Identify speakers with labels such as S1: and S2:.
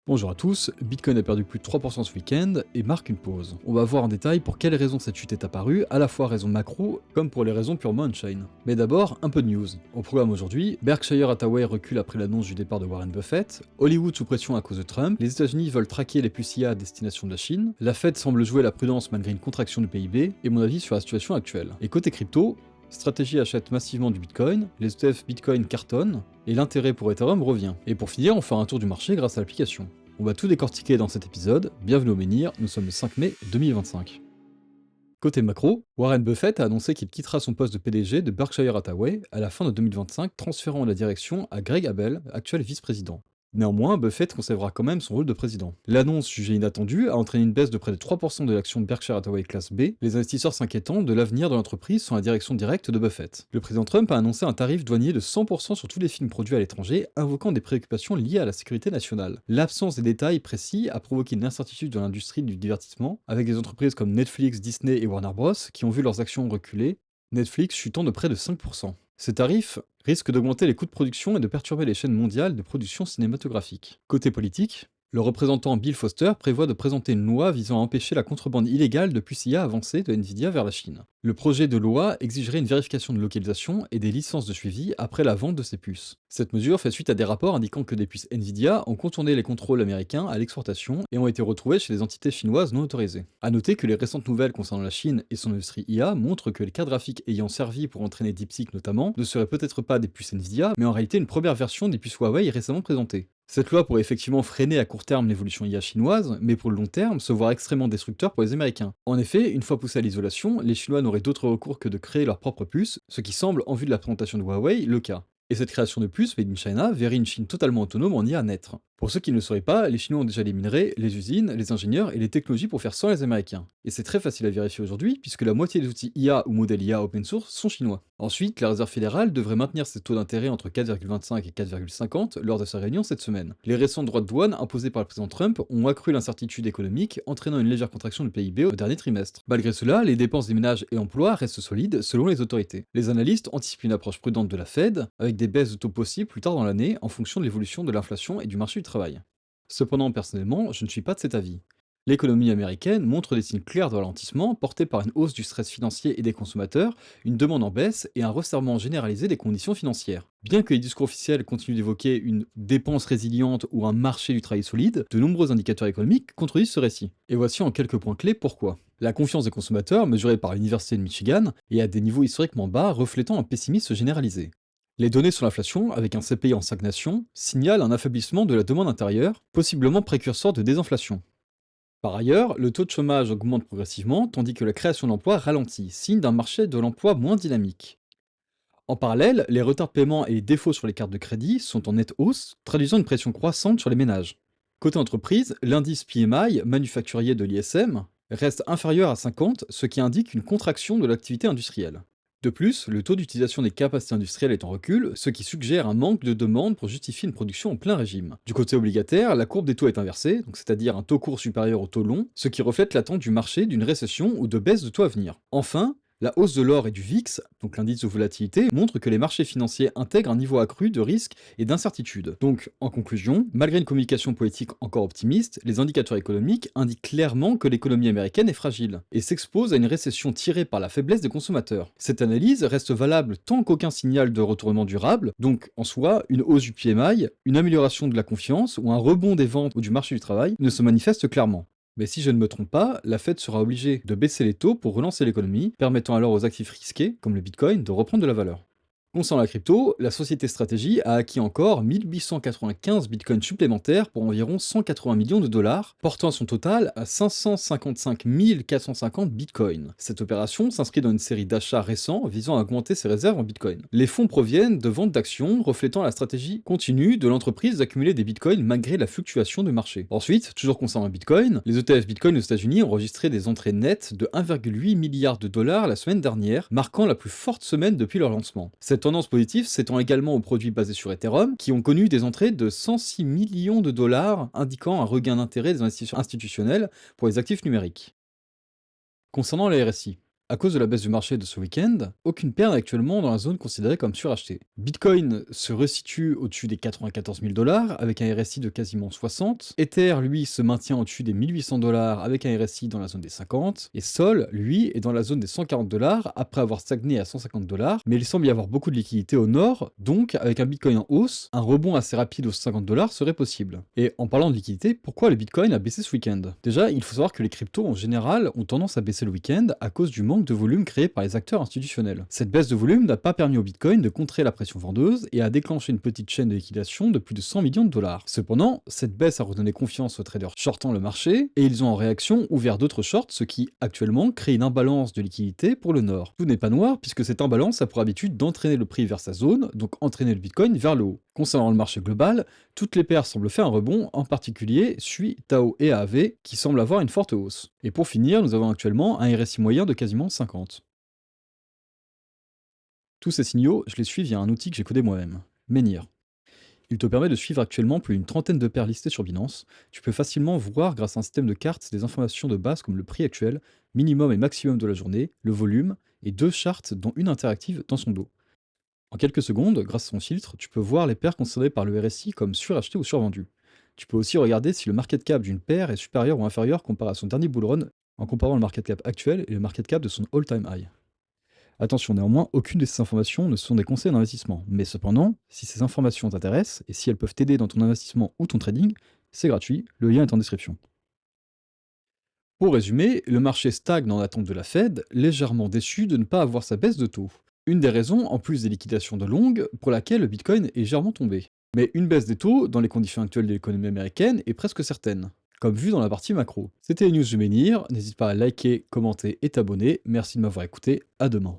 S1: Bonjour à tous, Bitcoin a perdu plus de 3% ce week-end et marque une pause. On va voir en détail pour quelles raisons cette chute est apparue, à la fois raisons macro comme pour les raisons purement on-chain. Mais d'abord, un peu de news. Au programme aujourd'hui, Berkshire Hathaway recule après l'annonce du départ de Warren Buffett, Hollywood sous pression à cause de Trump, les États-Unis veulent traquer les puces IA à destination de la Chine, la Fed semble jouer la prudence malgré une contraction du PIB, et mon avis sur la situation actuelle. Et côté crypto, Stratégie achète massivement du Bitcoin, les ETF Bitcoin cartonnent, et l'intérêt pour Ethereum revient. Et pour finir, on fera un tour du marché grâce à l'application. On va tout décortiquer dans cet épisode, bienvenue au Menhir, nous sommes le 5 mai 2025. Côté macro, Warren Buffett a annoncé qu'il quittera son poste de PDG de Berkshire Hathaway à la fin de 2025, transférant la direction à Greg Abel, actuel vice-président. Néanmoins, Buffett conservera quand même son rôle de président. L'annonce jugée inattendue a entraîné une baisse de près de 3% de l'action de Berkshire Hathaway classe B, les investisseurs s'inquiétant de l'avenir de l'entreprise sans la direction directe de Buffett. Le président Trump a annoncé un tarif douanier de 100% sur tous les films produits à l'étranger, invoquant des préoccupations liées à la sécurité nationale. L'absence des détails précis a provoqué une incertitude dans l'industrie du divertissement, avec des entreprises comme Netflix, Disney et Warner Bros. Qui ont vu leurs actions reculer, Netflix chutant de près de 5%. Ces tarifs risquent d'augmenter les coûts de production et de perturber les chaînes mondiales de production cinématographique. Côté politique, le représentant Bill Foster prévoit de présenter une loi visant à empêcher la contrebande illégale de puces IA avancées de Nvidia vers la Chine. Le projet de loi exigerait une vérification de localisation et des licences de suivi après la vente de ces puces. Cette mesure fait suite à des rapports indiquant que des puces Nvidia ont contourné les contrôles américains à l'exportation et ont été retrouvées chez des entités chinoises non autorisées. A noter que les récentes nouvelles concernant la Chine et son industrie IA montrent que les cartes graphiques ayant servi pour entraîner DeepSeek notamment ne seraient peut-être pas des puces Nvidia, mais en réalité une première version des puces Huawei récemment présentées. Cette loi pourrait effectivement freiner à court terme l'évolution IA chinoise, mais pour le long terme se voir extrêmement destructeur pour les Américains. En effet, une fois poussés à l'isolation, les Chinois n'auraient d'autre recours que de créer leur propre puce, ce qui semble, en vue de la présentation de Huawei, le cas. Et cette création de puces made in China verrait une Chine totalement autonome en IA naître. Pour ceux qui ne le sauraient pas, les Chinois ont déjà les minerais, les usines, les ingénieurs et les technologies pour faire sans les Américains. Et c'est très facile à vérifier aujourd'hui, puisque la moitié des outils IA ou modèles IA open source sont chinois. Ensuite, la Réserve fédérale devrait maintenir ses taux d'intérêt entre 4,25 et 4,50 lors de sa réunion cette semaine. Les récents droits de douane imposés par le président Trump ont accru l'incertitude économique, entraînant une légère contraction du PIB au dernier trimestre. Malgré cela, les dépenses des ménages et emplois restent solides selon les autorités. Les analystes anticipent une approche prudente de la Fed, avec des baisses de taux possibles plus tard dans l'année en fonction de l'évolution de l'inflation et du marché du travail. Cependant, personnellement, je ne suis pas de cet avis. L'économie américaine montre des signes clairs de ralentissement, portés par une hausse du stress financier et des consommateurs, une demande en baisse et un resserrement généralisé des conditions financières. Bien que les discours officiels continuent d'évoquer une dépense résiliente ou un marché du travail solide, de nombreux indicateurs économiques contredisent ce récit. Et voici en quelques points clés pourquoi. La confiance des consommateurs, mesurée par l'Université de Michigan, est à des niveaux historiquement bas, reflétant un pessimisme généralisé. Les données sur l'inflation, avec un CPI en stagnation, signalent un affaiblissement de la demande intérieure, possiblement précurseur de désinflation. Par ailleurs, le taux de chômage augmente progressivement, tandis que la création d'emplois ralentit, signe d'un marché de l'emploi moins dynamique. En parallèle, les retards de paiement et les défauts sur les cartes de crédit sont en nette hausse, traduisant une pression croissante sur les ménages. Côté entreprise, l'indice PMI, manufacturier de l'ISM, reste inférieur à 50, ce qui indique une contraction de l'activité industrielle. De plus, le taux d'utilisation des capacités industrielles est en recul, ce qui suggère un manque de demande pour justifier une production en plein régime. Du côté obligataire, la courbe des taux est inversée, donc c'est-à-dire un taux court supérieur au taux long, ce qui reflète l'attente du marché d'une récession ou de baisse de taux à venir. Enfin, la hausse de l'or et du VIX, donc l'indice de volatilité, montre que les marchés financiers intègrent un niveau accru de risque et d'incertitude. Donc, en conclusion, malgré une communication politique encore optimiste, les indicateurs économiques indiquent clairement que l'économie américaine est fragile et s'expose à une récession tirée par la faiblesse des consommateurs. Cette analyse reste valable tant qu'aucun signal de retournement durable, donc en soi, une hausse du PMI, une amélioration de la confiance ou un rebond des ventes ou du marché du travail ne se manifeste clairement. Mais si je ne me trompe pas, la Fed sera obligée de baisser les taux pour relancer l'économie, permettant alors aux actifs risqués, comme le Bitcoin, de reprendre de la valeur. Concernant la crypto, la société Stratégie a acquis encore 1895 bitcoins supplémentaires pour environ 180 millions de dollars, portant son total à 555 450 bitcoins. Cette opération s'inscrit dans une série d'achats récents visant à augmenter ses réserves en bitcoin. Les fonds proviennent de ventes d'actions reflétant la stratégie continue de l'entreprise d'accumuler des bitcoins malgré la fluctuation du marché. Ensuite, toujours concernant le bitcoin, les ETF Bitcoin aux États-Unis ont enregistré des entrées nettes de 1,8 milliard de dollars la semaine dernière, marquant la plus forte semaine depuis leur lancement. Cette tendance positive s'étend également aux produits basés sur Ethereum, qui ont connu des entrées de 106 millions de dollars, indiquant un regain d'intérêt des investisseurs institutionnels pour les actifs numériques. Concernant les RSI, À cause de la baisse du marché de ce week-end, aucune paire n'est actuellement dans la zone considérée comme surachetée. Bitcoin se resitue au-dessus des 94 000 $ avec un RSI de quasiment 60. Ether, lui, se maintient au-dessus des 1800 $ avec un RSI dans la zone des 50. Et Sol, lui, est dans la zone des 140 $ après avoir stagné à 150 $. Mais il semble y avoir beaucoup de liquidités au nord, donc avec un Bitcoin en hausse, un rebond assez rapide aux 50 $ serait possible. Et en parlant de liquidité, pourquoi le Bitcoin a baissé ce week-end? Déjà, il faut savoir que les cryptos en général ont tendance à baisser le week-end à cause du manque de volume créé par les acteurs institutionnels. Cette baisse de volume n'a pas permis au Bitcoin de contrer la pression vendeuse et a déclenché une petite chaîne de liquidation de plus de 100 millions de dollars. Cependant, cette baisse a redonné confiance aux traders shortant le marché et ils ont en réaction ouvert d'autres shorts, ce qui actuellement crée une imbalance de liquidité pour le nord. Tout n'est pas noir puisque cette imbalance a pour habitude d'entraîner le prix vers sa zone, donc entraîner le Bitcoin vers le haut. Concernant le marché global, toutes les paires semblent faire un rebond, en particulier SUI, Tao et AAV, qui semblent avoir une forte hausse. Et pour finir, nous avons actuellement un RSI moyen de quasiment 50. Tous ces signaux, je les suis via un outil que j'ai codé moi-même, Menhir. Il te permet de suivre actuellement plus d'une trentaine de paires listées sur Binance. Tu peux facilement voir grâce à un système de cartes des informations de base comme le prix actuel, minimum et maximum de la journée, le volume, et 2 chartes dont une interactive dans son dos. En quelques secondes, grâce à son filtre, tu peux voir les paires considérées par le RSI comme surachetées ou survendues. Tu peux aussi regarder si le market cap d'une paire est supérieur ou inférieur comparé à son dernier bull run en comparant le market cap actuel et le market cap de son all-time high. Attention néanmoins, aucune de ces informations ne sont des conseils d'investissement, mais cependant, si ces informations t'intéressent et si elles peuvent t'aider dans ton investissement ou ton trading, c'est gratuit, le lien est en description. Pour résumer, le marché stagne en attente de la Fed, légèrement déçu de ne pas avoir sa baisse de taux. Une des raisons, en plus des liquidations de longue, pour laquelle le Bitcoin est légèrement tombé. Mais une baisse des taux, dans les conditions actuelles de l'économie américaine, est presque certaine, comme vu dans la partie macro. C'était les news du Menhir, n'hésite pas à liker, commenter et t'abonner, merci de m'avoir écouté, à demain.